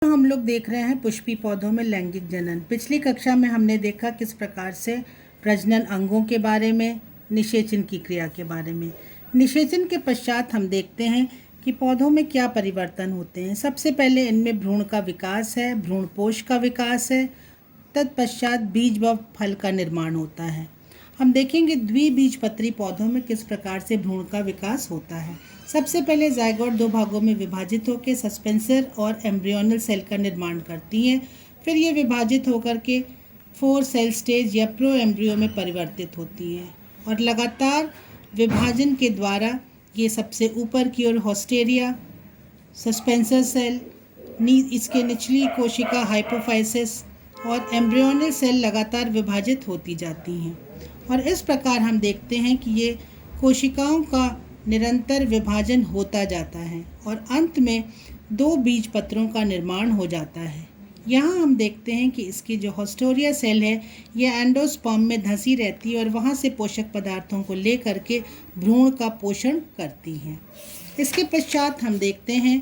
हम लोग देख रहे हैं पुष्पी पौधों में लैंगिक जनन। पिछली कक्षा में हमने देखा किस प्रकार से प्रजनन अंगों के बारे में, निषेचन की क्रिया के बारे में। निषेचन के पश्चात हम देखते हैं कि पौधों में क्या परिवर्तन होते हैं। सबसे पहले इनमें भ्रूण का विकास है, भ्रूणपोष का विकास है। तत्पश्चात बीज व फल का निर्माण होता है। हम देखेंगे द्विबीजपत्री पौधों में किस प्रकार से भ्रूण का विकास होता है। सबसे पहले जायगोट दो भागों में विभाजित होकर सस्पेंसर और एम्ब्रियोनल सेल का निर्माण करती हैं। फिर ये विभाजित होकर के 4 सेल स्टेज या प्रो एम्ब्रियो में परिवर्तित होती हैं और लगातार विभाजन के द्वारा ये सबसे ऊपर की ओर होस्टेरिया, सस्पेंसर सेल, इसके निचली कोशिका हाइपोफाइसिस और एम्ब्रियोनल सेल लगातार विभाजित होती जाती हैं। और इस प्रकार हम देखते हैं कि ये कोशिकाओं का निरंतर विभाजन होता जाता है और अंत में 2 बीजपत्रों का निर्माण हो जाता है। यहाँ हम देखते हैं कि इसकी जो होस्टोरिया सेल है ये एंडोस्पर्म में धंसी रहती है और वहाँ से पोषक पदार्थों को ले करके भ्रूण का पोषण करती हैं। इसके पश्चात हम देखते हैं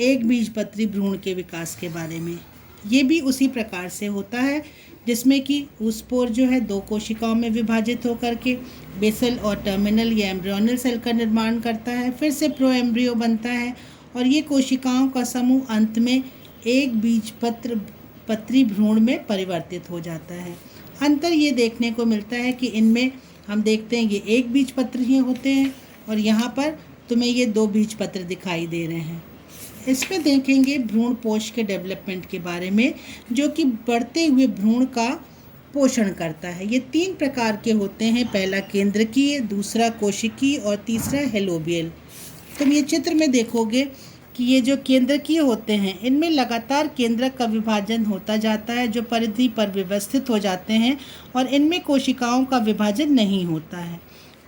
एक बीजपत्री भ्रूण के विकास के बारे में। ये भी उसी प्रकार से होता है जिसमें कि स्पोर जो है 2 कोशिकाओं में विभाजित होकर के बेसल और टर्मिनल या एम्ब्रियोनल सेल का निर्माण करता है। फिर से प्रो एम्ब्रियो बनता है और ये कोशिकाओं का समूह अंत में एक बीजपत्री भ्रूण में परिवर्तित हो जाता है। अंतर ये देखने को मिलता है कि इनमें हम देखते हैं ये एक बीजपत्र ही होते हैं और यहाँ पर तुम्हें ये 2 बीजपत्र दिखाई दे रहे हैं। इसमें देखेंगे भ्रूणपोष के डेवलपमेंट के बारे में, जो कि बढ़ते हुए भ्रूण का पोषण करता है। ये 3 प्रकार के होते हैं, पहला केंद्रकीय, दूसरा कोशिकीय और तीसरा हेलोबियल। तुम ये चित्र में देखोगे कि ये जो केंद्रकीय होते हैं इनमें लगातार केंद्रक का विभाजन होता जाता है जो परिधि पर व्यवस्थित हो जाते हैं और इनमें कोशिकाओं का विभाजन नहीं होता है।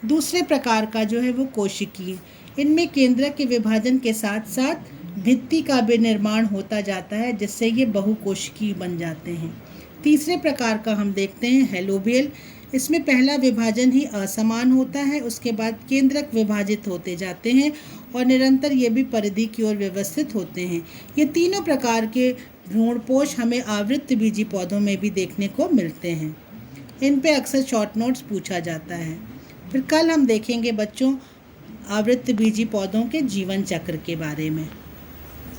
दूसरे प्रकार का जो है वो कोशिकीय, इनमें केंद्रक के विभाजन के साथ साथ भित्ति का भी निर्माण होता जाता है जिससे ये बहुकोशिकीय बन जाते हैं। तीसरे प्रकार का हम देखते हैं हेलोबियल। इसमें पहला विभाजन ही असमान होता है, उसके बाद केंद्रक विभाजित होते जाते हैं और निरंतर ये भी परिधि की ओर व्यवस्थित होते हैं। ये तीनों प्रकार के भ्रूणपोष हमें आवृत्तबीजी पौधों में भी देखने को मिलते हैं। इन पे अक्सर शॉर्ट नोट्स पूछा जाता है। फिर कल हम देखेंगे बच्चों आवृत्तबीजी पौधों के जीवन चक्र के बारे में।